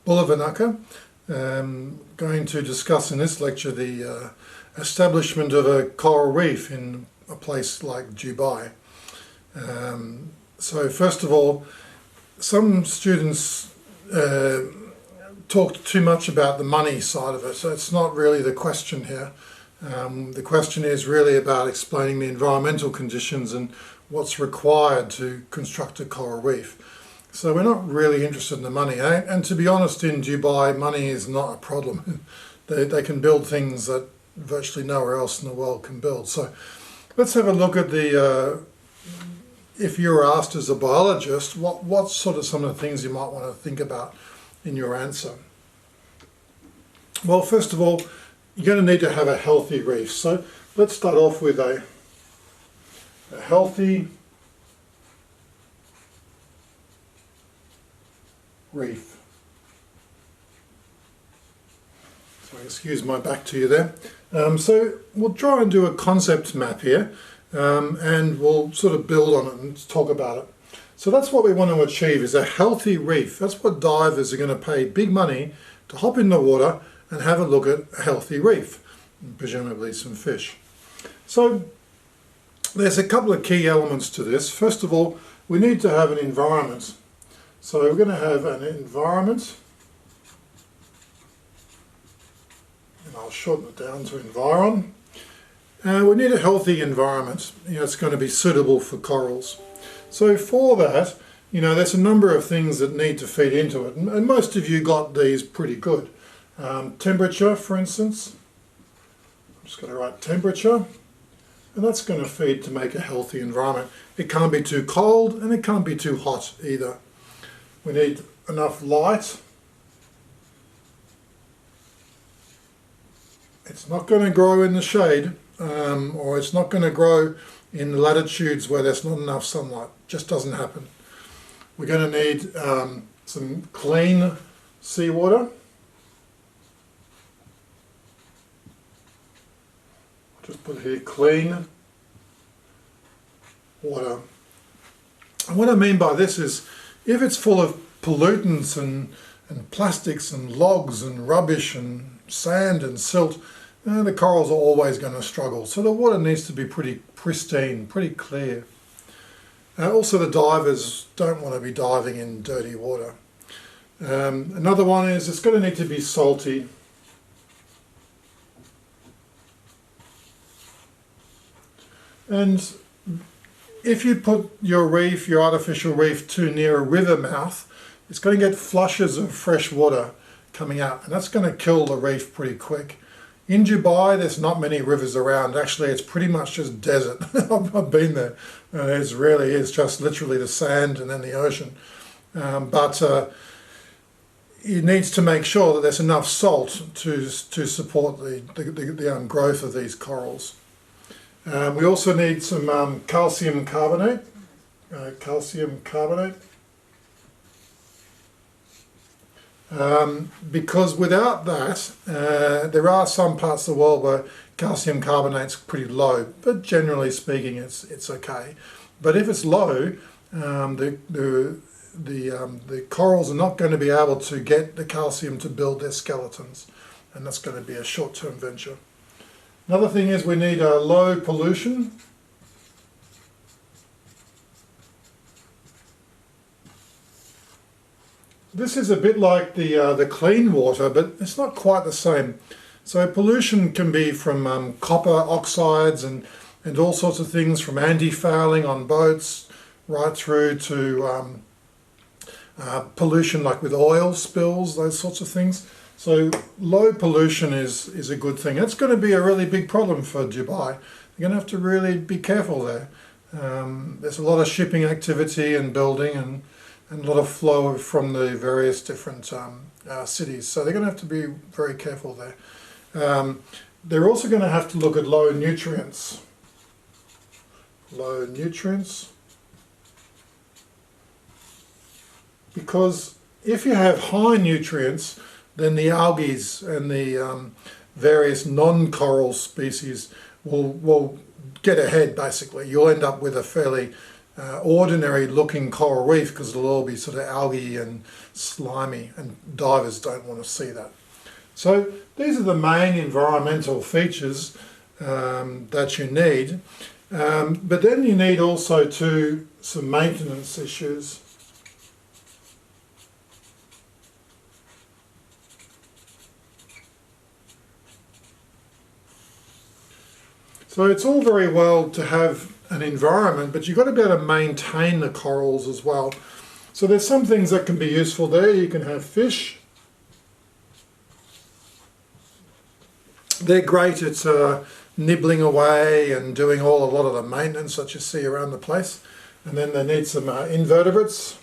Bulavanaka. Going to discuss in this lecture the establishment of a coral reef in a place like Dubai. So first of all, some students talked too much about the money side of it, so it's not really the question here. The question is really about explaining the environmental conditions and what's required to construct a coral reef. So we're not really interested in the money. And to be honest, in Dubai, money is not a problem. They can build things that virtually nowhere else in the world can build. So let's have a look at the, if you were asked as a biologist, what's sort of some of the things you might want to think about in your answer. Well, first of all, you're going to need to have a healthy reef. So let's start off with a healthy reef. So excuse my back to you there. So we'll try and do a concept map here, and we'll sort of build on it and talk about it. So that's what we want to achieve, is a healthy reef. That's what divers are going to pay big money to hop in the water and have a look at a healthy reef, and presumably some fish. So there's a couple of key elements to this. First of all, we need to have an environment. So we're going to have an environment, and I'll shorten it down to environ. We need a healthy environment. It's going to be suitable for corals. So for that, there's a number of things that need to feed into it, and most of you got these pretty good. Temperature, for instance. I'm just going to write temperature, and that's going to feed to make a healthy environment. It can't be too cold and it can't be too hot either. We need enough light. It's not going to grow in the shade, or it's not going to grow in the latitudes where there's not enough sunlight. Just doesn't happen. We're going to need some clean seawater. Just put here clean water. And what I mean by this is, if it's full of pollutants and plastics and logs and rubbish and sand and silt, the corals are always going to struggle. So the water needs to be pretty pristine, pretty clear. Also, the divers don't want to be diving in dirty water. Another one is it's going to need to be salty. And if you put your reef, your artificial reef, too near a river mouth, it's going to get flushes of fresh water coming out, and that's going to kill the reef pretty quick. In Dubai, there's not many rivers around. Actually, it's pretty much just desert. I've been there. It really is just literally the sand and then the ocean. But it needs to make sure that there's enough salt to support the growth of these corals. We also need some calcium carbonate. Because without that, there are some parts of the world where calcium carbonate's pretty low, but generally speaking, it's okay. But if it's low, the corals are not going to be able to get the calcium to build their skeletons, and that's going to be a short-term venture. Another thing is we need a low pollution. This is a bit like the clean water, but it's not quite the same. So pollution can be from copper oxides and all sorts of things, from anti-fouling on boats right through to pollution like with oil spills, those sorts of things. So low pollution is a good thing. That's going to be a really big problem for Dubai. You're going to have to really be careful there. There's a lot of shipping activity and building and a lot of flow from the various different cities. So they're going to have to be very careful there. They're also going to have to look at low nutrients. Low nutrients. Because if you have high nutrients, then the algae and the various non-coral species will get ahead, basically. You'll end up with a fairly ordinary looking coral reef because it'll all be sort of algae and slimy, and divers don't want to see that. So these are the main environmental features that you need. But then you need also some maintenance issues. So it's all very well to have an environment, but you've got to be able to maintain the corals as well. So there's some things that can be useful there. You can have fish. They're great at nibbling away and doing a lot of the maintenance that you see around the place. And then they need some invertebrates.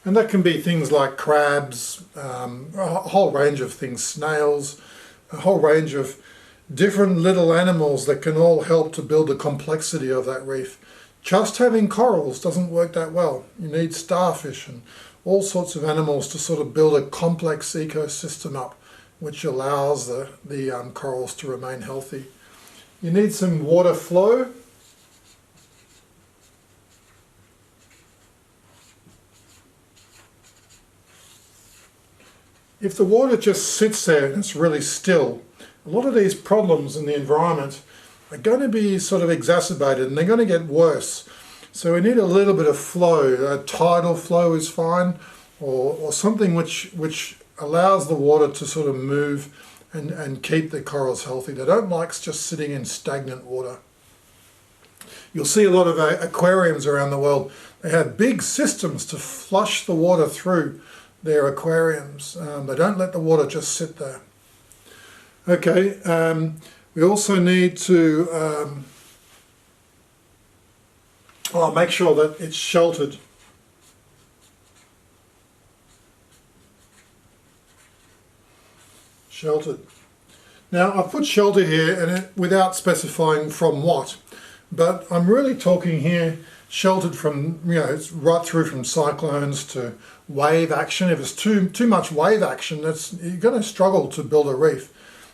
And that can be things like crabs, a whole range of things, snails, a whole range of different little animals that can all help to build the complexity of that reef. Just having corals doesn't work that well. You need starfish and all sorts of animals to sort of build a complex ecosystem up, which allows the corals to remain healthy. You need some water flow. If the water just sits there and it's really still, a lot of these problems in the environment are going to be sort of exacerbated and they're going to get worse. So we need a little bit of flow. A tidal flow is fine, or something which allows the water to sort of move and keep the corals healthy. They don't like just sitting in stagnant water. You'll see a lot of aquariums around the world. They have big systems to flush the water through their aquariums. They don't let the water just sit there. Okay, we also need to make sure that it's sheltered. Sheltered. Now I've put shelter here and without specifying from what, but I'm really talking here sheltered from, it's right through from cyclones to wave action. If it's too much wave action, you're going to struggle to build a reef.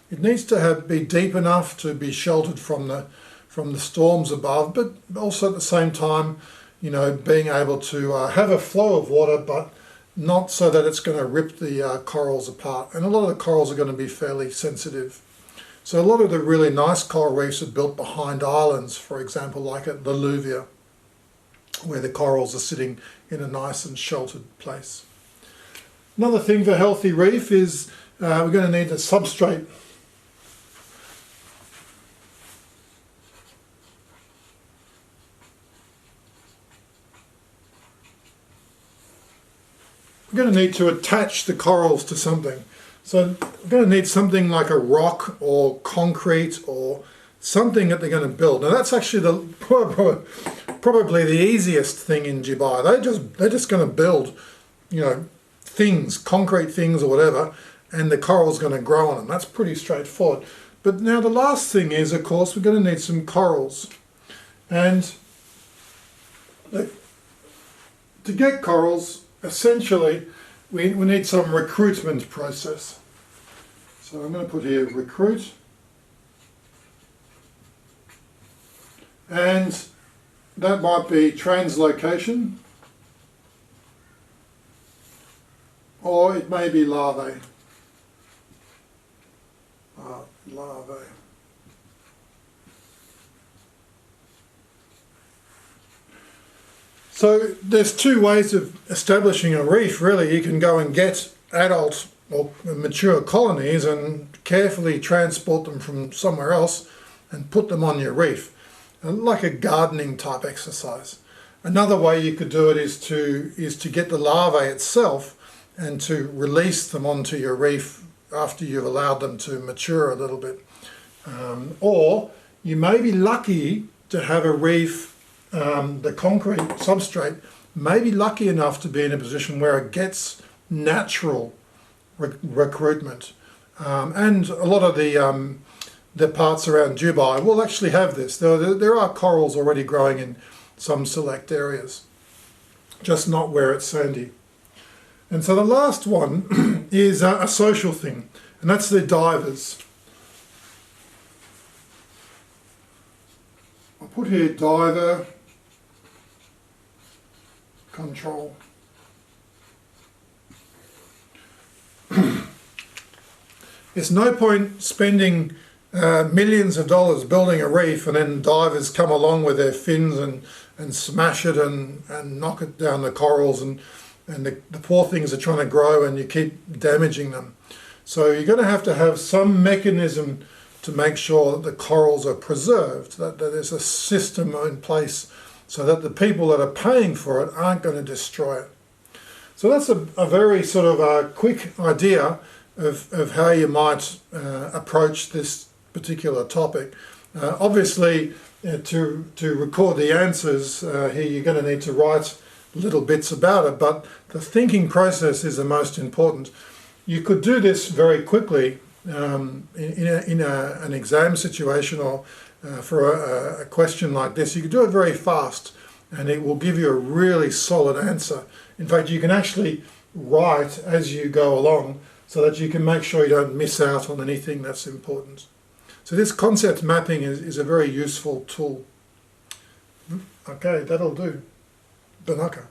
It needs to be deep enough to be sheltered from the storms above, but also at the same time, being able to have a flow of water, but not so that it's going to rip the corals apart. And a lot of the corals are going to be fairly sensitive. So a lot of the really nice coral reefs are built behind islands, for example, like at Leluvia, where the corals are sitting in a nice and sheltered place. Another thing for a healthy reef is we're going to need a substrate. We're going to need to attach the corals to something. So we're going to need something like a rock or concrete or something that they're going to build. Now that's actually probably the easiest thing in Dubai. They're just going to build, things, concrete things or whatever, and the coral's going to grow on them. That's pretty straightforward. But now the last thing is, of course, we're going to need some corals. And to get corals, essentially, we need some recruitment process. So I'm going to put here recruit. And that might be translocation, or it may be larvae. Larvae. So there's two ways of establishing a reef, really. You can go and get adult or mature colonies and carefully transport them from somewhere else and put them on your reef, like a gardening type exercise. Another way you could do it is to get the larvae itself and to release them onto your reef after you've allowed them to mature a little bit. Or you may be lucky to have a reef, the concrete substrate may be lucky enough to be in a position where it gets natural recruitment. And a lot of the parts around Dubai will actually have this. There are corals already growing in some select areas, just not where it's sandy. And so the last one is a social thing, and that's the divers. put here diver control. There's no point spending millions of dollars building a reef and then divers come along with their fins and smash it and knock it down the corals, and the poor things are trying to grow and you keep damaging them. So you're going to have some mechanism to make sure that the corals are preserved, that there's a system in place so that the people that are paying for it aren't going to destroy it. So that's a very sort of a quick idea of how you might approach this particular topic. Obviously, to record the answers here, you're going to need to write little bits about it, but the thinking process is the most important. You could do this very quickly in an exam situation, or for a question like this. You could do it very fast and it will give you a really solid answer. In fact, you can actually write as you go along so that you can make sure you don't miss out on anything that's important. So this concept mapping is a very useful tool. Okay, that'll do. Banaka.